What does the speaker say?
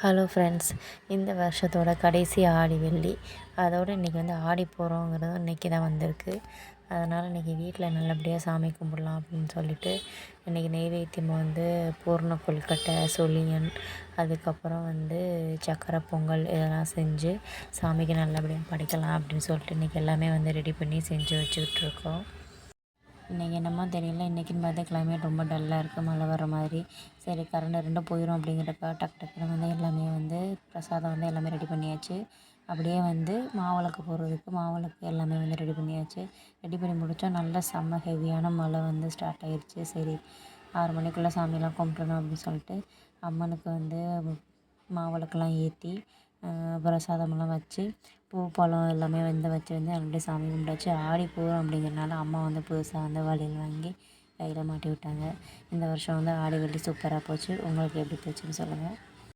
Hello friends, இந்த வருஷத்தோட கடைசி ஆடி வெள்ளி. அதோடு இன்றைக்கி வந்து ஆடி போகிறோங்கிறதும் இன்றைக்கி தான் வந்திருக்கு. அதனால் இன்றைக்கி வீட்டில் நல்லபடியாக சாமி கும்பிட்லாம் அப்படின்னு சொல்லிட்டு இன்றைக்கி நெய்வேத்தியம் வந்து பூர்ண கொழுக்கட்டை, சொளியன், அதுக்கப்புறம் வந்து சக்கரை பொங்கல் இதெல்லாம் செஞ்சு சாமிக்கு நல்லபடியாக படைக்கலாம் அப்படின்னு சொல்லிட்டு இன்றைக்கி எல்லாமே வந்து ரெடி பண்ணி செஞ்சு வச்சுக்கிட்டுருக்கோம். இன்றைக்கி என்னமோ தெரியல, இன்றைக்கின்னு பார்த்தா கிளைமேட் ரொம்ப டல்லாக இருக்குது, மழை வர மாதிரி. சரி, கரண்ட் ரெண்டும் போயிடும் அப்படிங்கிறதுக்காக டக்குன்னு வந்து எல்லாமே வந்து பிரசாதம் வந்து எல்லாமே ரெடி பண்ணியாச்சு. அப்படியே வந்து மாவிளக்கு போடுறதுக்கு மாவிளக்கு எல்லாமே வந்து ரெடி பண்ணியாச்சு. ரெடி பண்ணி முடித்தோம். நல்ல செம்ம ஹெவியான மழை வந்து ஸ்டார்ட் ஆகிடுச்சு. சரி, 6 மணிக்குள்ளே சாமியெல்லாம் கும்பிட்றணும் அப்படின்னு சொல்லிட்டு அம்மனுக்கு வந்து மாவிளக்கெல்லாம் ஏற்றி பிரசாதமெல்லாம் வச்சு பூ பழம் எல்லாமே வந்து அப்படியே சாமி கும்பிட்டாச்சு. ஆடி பூரம் அப்படிங்கிறனால அம்மா வந்து புதுசாக வந்து வளையல் வாங்கி கையில் மாட்டி விட்டாங்க. இந்த வருஷம் வந்து ஆடி வெள்ளி சூப்பராக போச்சு. உங்களுக்கு எப்படி போச்சுன்னு சொல்லுங்கள்.